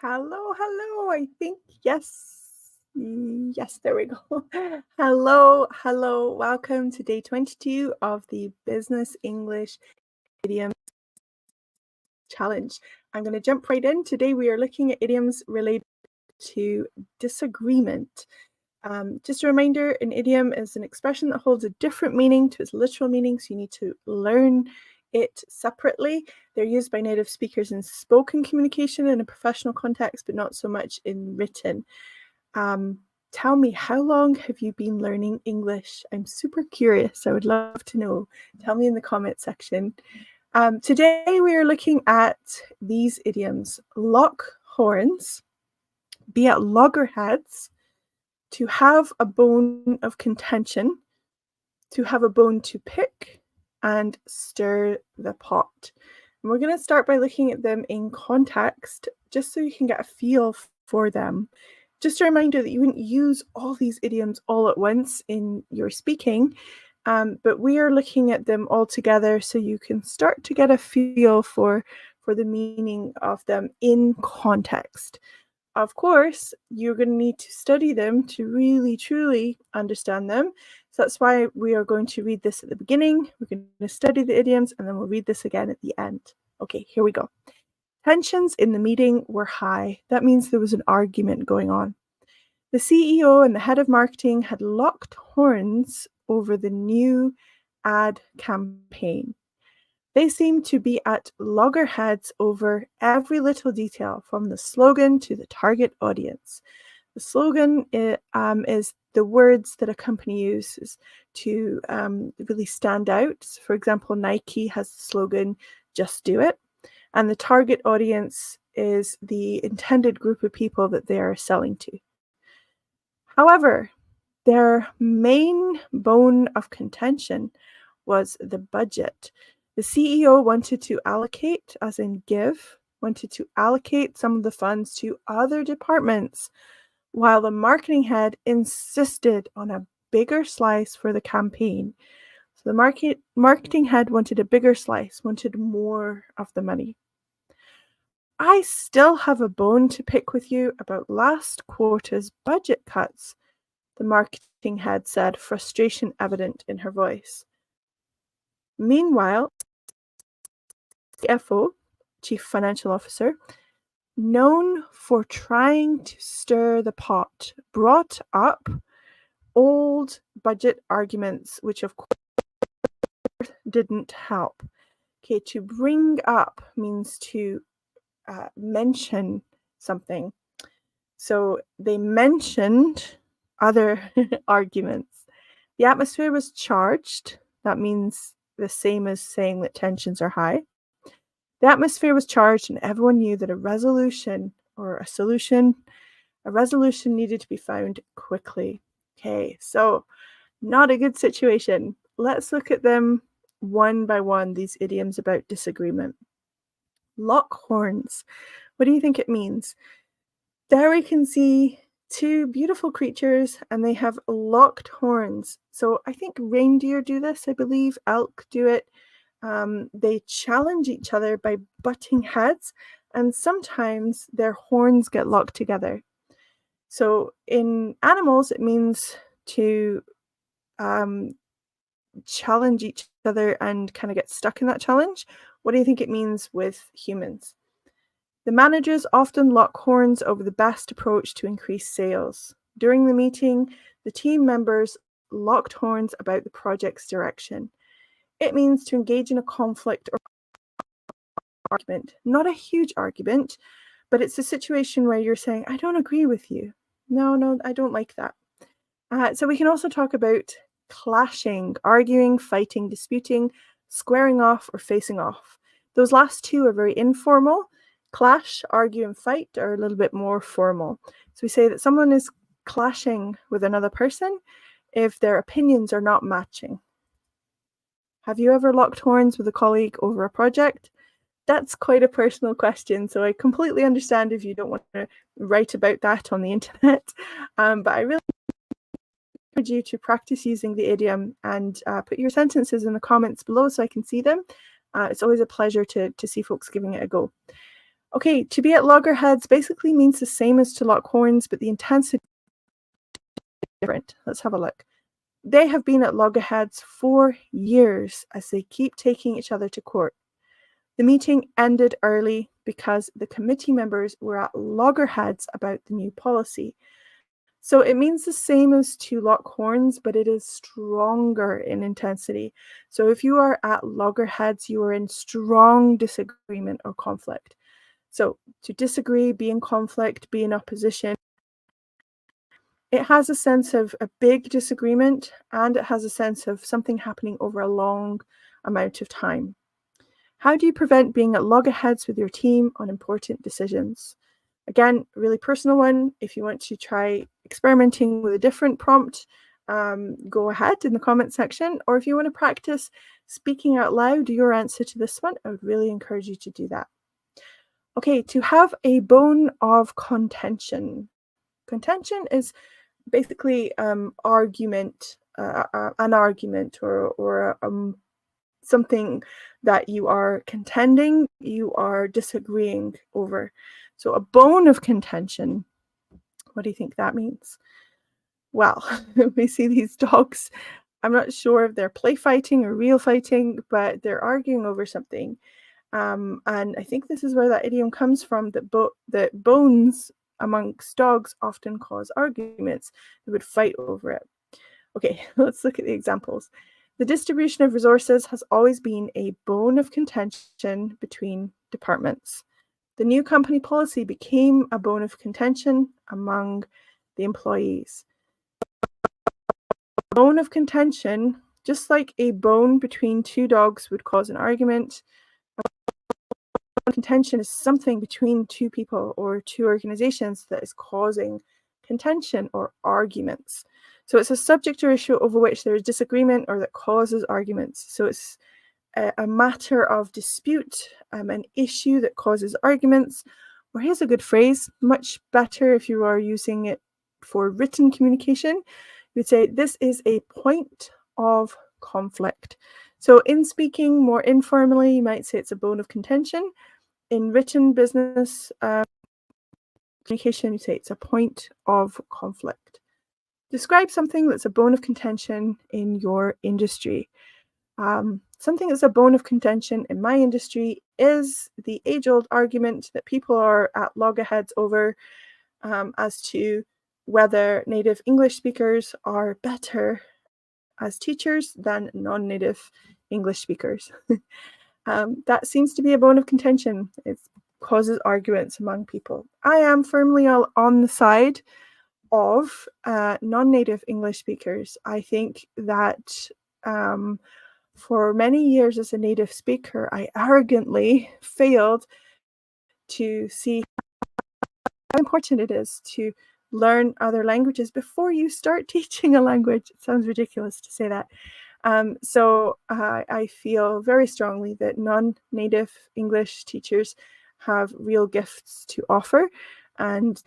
Hello, hello. I think yes, there we go. Hello. Welcome to day 22 of the Business English Idiom Challenge. I'm going to jump right in. Today we are looking at idioms related to disagreement. Just a reminder, an idiom is an expression that holds a different meaning to its literal meaning, so you need to learn it separately. They're used by native speakers in spoken communication in a professional context, but not so much in written. Tell me, how long have you been learning English? I'm super curious. I would love to know. Tell me in the comment section. Today we are looking at these idioms: lock horns, be at loggerheads, to have a bone of contention, to have a bone to pick, and stir the pot. And we're going to start by looking at them in context, just so you can get a feel for them. Just a reminder that you wouldn't use all these idioms all at once in your speaking, but we are looking at them all together so you can start to get a feel for the meaning of them in context. Of course, you're going to need to study them to really, truly understand them. So that's why we are going to read this at the beginning. We're going to study the idioms, and then we'll read this again at the end. Okay, here we go. Tensions in the meeting were high. That means there was an argument going on. The CEO and the head of marketing had locked horns over the new ad campaign. They seemed to be at loggerheads over every little detail, from the slogan to the target audience. The slogan is the words that a company uses to really stand out. For example, Nike has the slogan, "Just do it." And the target audience is the intended group of people that they are selling to. However, their main bone of contention was the budget. The CEO wanted to allocate, as in give, wanted to allocate some of the funds to other departments, while the marketing head insisted on a bigger slice for the campaign. So the marketing head wanted a bigger slice, wanted more of the money. I still have a bone to pick with you about last quarter's budget cuts, the marketing head said, frustration evident in her voice. Meanwhile, CFO, Chief Financial Officer, known for trying to stir the pot, brought up old budget arguments, which of course didn't help. Okay, to bring up means to mention something. So they mentioned other arguments. The atmosphere was charged. That means the same as saying that tensions are high. The atmosphere was charged, and everyone knew that a resolution needed to be found quickly. Okay, so not a good situation. Let's look at them one by one, these idioms about disagreement. Lock horns. What do you think it means? There we can see two beautiful creatures, and they have locked horns. So I think reindeer do this, I believe. Elk do it. They challenge each other by butting heads, and sometimes their horns get locked together. So in animals, it means to challenge each other and kind of get stuck in that challenge. What do you think it means with humans? The managers often lock horns over the best approach to increase sales. During the meeting, the team members locked horns about the project's direction. It means to engage in a conflict or argument. Not a huge argument, but it's a situation where you're saying, I don't agree with you. No, I don't like that. So we can also talk about clashing, arguing, fighting, disputing, squaring off, or facing off. Those last two are very informal. Clash, argue, and fight are a little bit more formal. So we say that someone is clashing with another person if their opinions are not matching. Have you ever locked horns with a colleague over a project? That's quite a personal question, so I completely understand if you don't want to write about that on the internet. But I really encourage you to practice using the idiom and put your sentences in the comments below so I can see them. It's always a pleasure to see folks giving it a go. Okay, to be at loggerheads basically means the same as to lock horns, but the intensity is different. Let's have a look. They have been at loggerheads for years as they keep taking each other to court. The meeting ended early because the committee members were at loggerheads about the new policy. So it means the same as to lock horns, but it is stronger in intensity. So if you are at loggerheads, you are in strong disagreement or conflict. So to disagree, be in conflict, be in opposition. It has a sense of a big disagreement, and it has a sense of something happening over a long amount of time. How do you prevent being at loggerheads with your team on important decisions? Again, really personal one. If you want to try experimenting with a different prompt, go ahead in the comment section. Or if you want to practice speaking out loud your answer to this one, I would really encourage you to do that. Okay, to have a bone of contention. Contention is basically argument, an argument or something that you are contending, you are disagreeing over. So a bone of contention, what do you think that means? Well, we see these dogs. I'm not sure if they're play fighting or real fighting, but they're arguing over something. And I think this is where that idiom comes from, that bones amongst dogs often cause arguments. They would fight over it. Okay, let's look at the examples. The distribution of resources has always been a bone of contention between departments. The new company policy became a bone of contention among the employees. A bone of contention, just like a bone between two dogs would cause an argument, contention is something between two people or two organizations that is causing contention or arguments. So it's a subject or issue over which there is disagreement or that causes arguments. So it's a matter of dispute, an issue that causes arguments. Or here's a good phrase, much better if you are using it for written communication. You would say, this is a point of conflict. So in speaking more informally, you might say it's a bone of contention. In written business communication, you say it's a point of conflict. Describe something that's a bone of contention in your industry. Something that's a bone of contention in my industry is the age-old argument that people are at loggerheads over as to whether native English speakers are better as teachers than non-native English speakers. That seems to be a bone of contention. It causes arguments among people. I am firmly on the side of non-native English speakers. I think that for many years as a native speaker, I arrogantly failed to see how important it is to learn other languages before you start teaching a language. It sounds ridiculous to say that. So I feel very strongly that non-native English teachers have real gifts to offer, and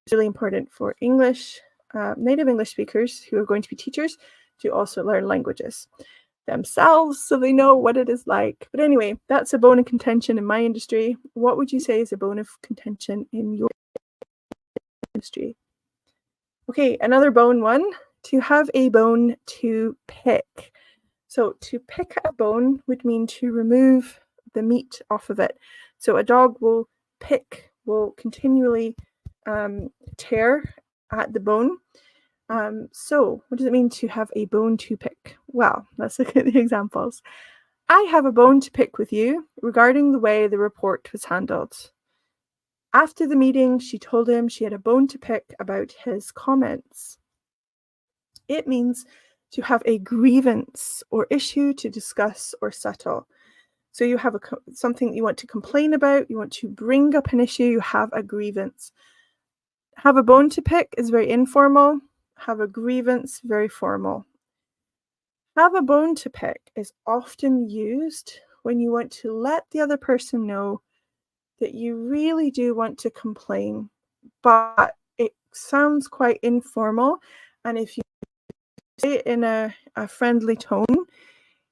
it's really important for native English speakers who are going to be teachers to also learn languages themselves so they know what it is like. But anyway, that's a bone of contention in my industry. What would you say is a bone of contention in your industry? Okay, another bone one, to have a bone to pick. So to pick a bone would mean to remove the meat off of it. So a dog will continually tear at the bone. So what does it mean to have a bone to pick? Well, let's look at the examples. I have a bone to pick with you regarding the way the report was handled. After the meeting, she told him she had a bone to pick about his comments. It means to have a grievance or issue to discuss or settle. So you have something you want to complain about, you want to bring up an issue, you have a grievance. Have a bone to pick is very informal. Have a grievance, very formal. Have a bone to pick is often used when you want to let the other person know that you really do want to complain, but it sounds quite informal. And if you say it in a friendly tone,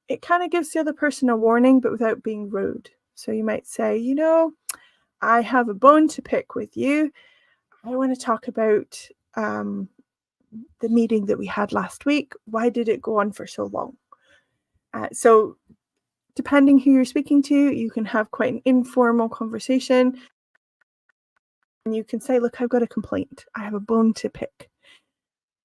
it kind of gives the other person a warning, but without being rude. So you might say, I have a bone to pick with you. I want to talk about the meeting that we had last week. Why did it go on for so long? So depending who you're speaking to, you can have quite an informal conversation. And you can say, look, I've got a complaint. I have a bone to pick.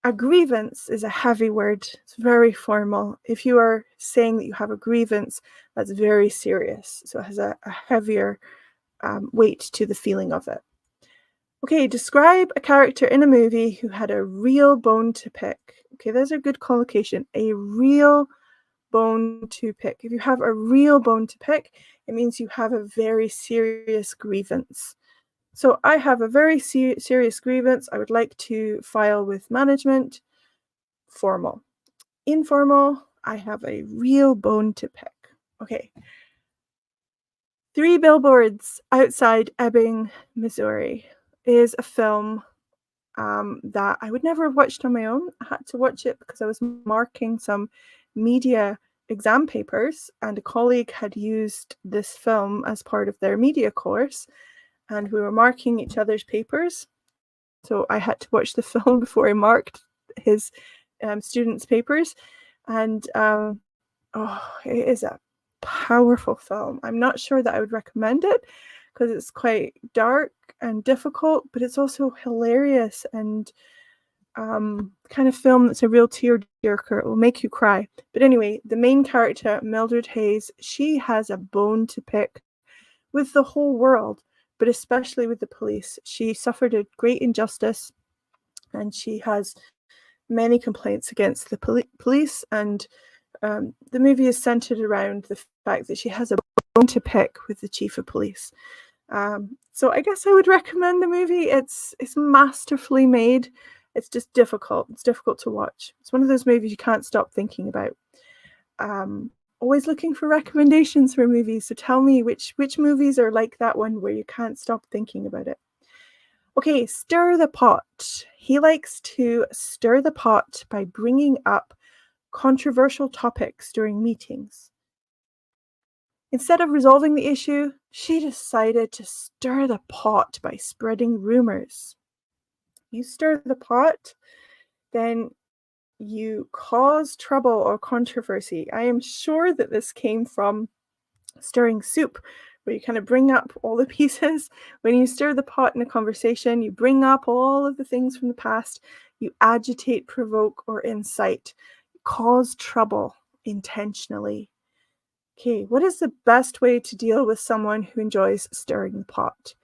A grievance is a heavy word. It's very formal. If you are saying that you have a grievance, that's very serious. So it has a heavier weight to the feeling of it. Okay, describe a character in a movie who had a real bone to pick. Okay, there's a good collocation. A real bone to pick. If you have a real bone to pick, it means you have a very serious grievance. So I have a very serious grievance. I would like to file with management. Formal. Informal, I have a real bone to pick. Okay. 3 Billboards Outside Ebbing, Missouri is a film that I would never have watched on my own. I had to watch it because I was marking some media exam papers, and a colleague had used this film as part of their media course, and we were marking each other's papers. So I had to watch the film before I marked his students' papers. And it is a powerful film. I'm not sure that I would recommend it because it's quite dark and difficult, but it's also hilarious and kind of film that's a real tearjerker. It will make you cry. But anyway, the main character, Mildred Hayes, she has a bone to pick with the whole world, but especially with the police. She suffered a great injustice, and she has many complaints against the police, and the movie is centered around the fact that she has a bone to pick with the chief of police. So I guess I would recommend the movie. It's masterfully made. It's just difficult. It's difficult to watch. It's one of those movies you can't stop thinking about. Always looking for recommendations for movies. So tell me which movies are like that one where you can't stop thinking about it. Okay, stir the pot. He likes to stir the pot by bringing up controversial topics during meetings. Instead of resolving the issue, she decided to stir the pot by spreading rumors. You stir the pot, then you cause trouble or controversy. I am sure that this came from stirring soup, where you kind of bring up all the pieces. When you stir the pot in a conversation, you bring up all of the things from the past. You agitate, provoke, or incite. Cause trouble intentionally. Okay, what is the best way to deal with someone who enjoys stirring the pot?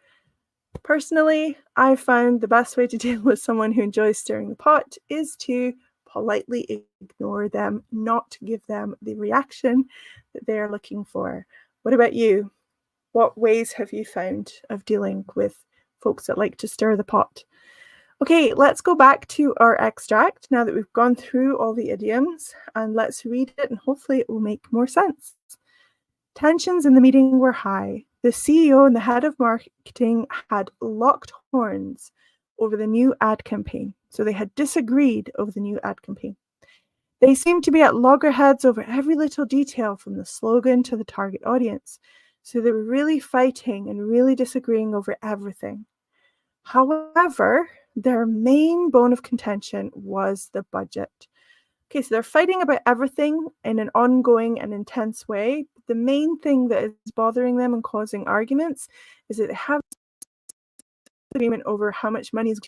Personally, I found the best way to deal with someone who enjoys stirring the pot is to politely ignore them, not give them the reaction that they are looking for. What about you? What ways have you found of dealing with folks that like to stir the pot? Okay, let's go back to our extract now that we've gone through all the idioms, and let's read it, and hopefully it will make more sense. Tensions in the meeting were high. The CEO and the head of marketing had locked horns over the new ad campaign. So they had disagreed over the new ad campaign. They seemed to be at loggerheads over every little detail from the slogan to the target audience. So they were really fighting and really disagreeing over everything. However, their main bone of contention was the budget. Okay, so they're fighting about everything in an ongoing and intense way. The main thing that is bothering them and causing arguments is that they have agreement over how much money is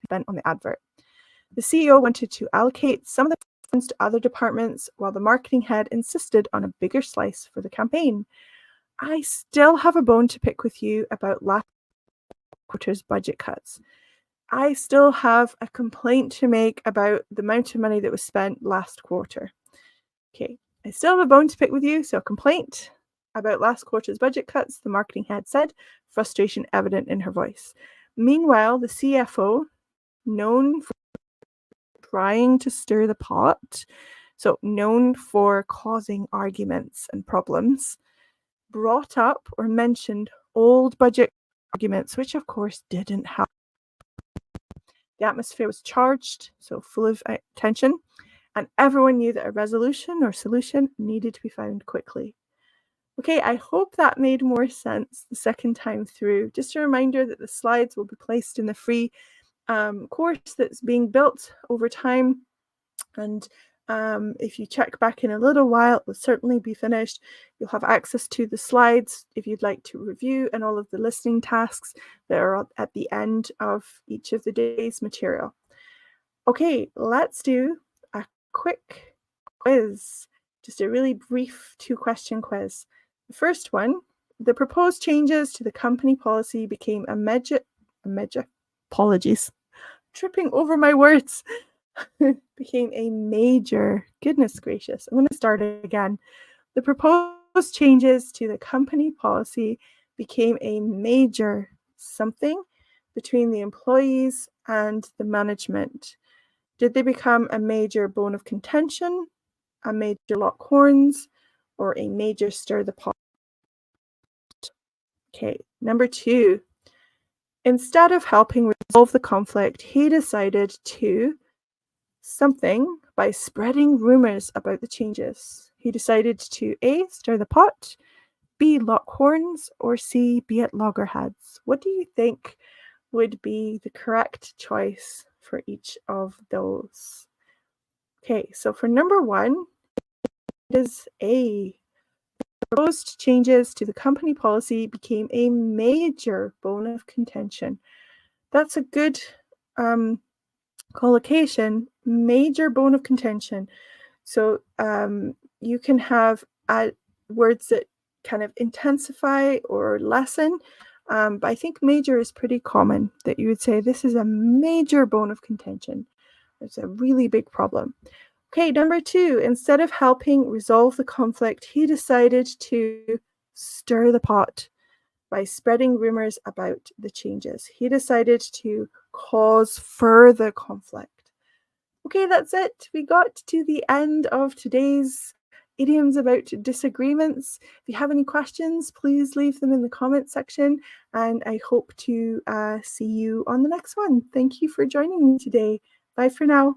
spent on the advert. The CEO wanted to allocate some of the funds to other departments, while the marketing head insisted on a bigger slice for the campaign. I still have a bone to pick with you about last quarter's budget cuts. I still have a complaint to make about the amount of money that was spent last quarter. Okay, I still have a bone to pick with you, so a complaint about last quarter's budget cuts, the marketing head said, frustration evident in her voice. Meanwhile, the CFO, known for trying to stir the pot, so known for causing arguments and problems, brought up or mentioned old budget arguments, which of course didn't help. The atmosphere was charged, so full of tension, and everyone knew that a resolution or solution needed to be found quickly. Okay, I hope that made more sense the second time through. Just a reminder that the slides will be placed in the free course that's being built over time. And if you check back in a little while, it will certainly be finished. You'll have access to the slides if you'd like to review and all of the listening tasks that are at the end of each of the day's material. Okay, let's do a quick quiz, just a really brief 2-question quiz. The first one, the proposed changes to the company policy became apologies, tripping over my words, became a major, goodness gracious, I'm going to start again. The proposed changes to the company policy became a major something between the employees and the management. Did they become a major bone of contention, a major lock horns, or a major stir the pot? Okay, number 2. Instead of helping resolve the conflict, he decided to something by spreading rumors about the changes. He decided to A, stir the pot, B, lock horns, or C, be at loggerheads. What do you think would be the correct choice for each of those? Okay, so for number 1, it is A. Proposed changes to the company policy became a major bone of contention. That's a good collocation, major bone of contention. So you can have words that kind of intensify or lessen, but I think major is pretty common, that you would say this is a major bone of contention. It's a really big problem. Okay, number 2, instead of helping resolve the conflict, he decided to stir the pot by spreading rumors about the changes. He decided to cause further conflict. Okay, that's it. We got to the end of today's idioms about disagreements. If you have any questions, please leave them in the comment section, and I hope to see you on the next one. Thank you for joining me today. Bye for now.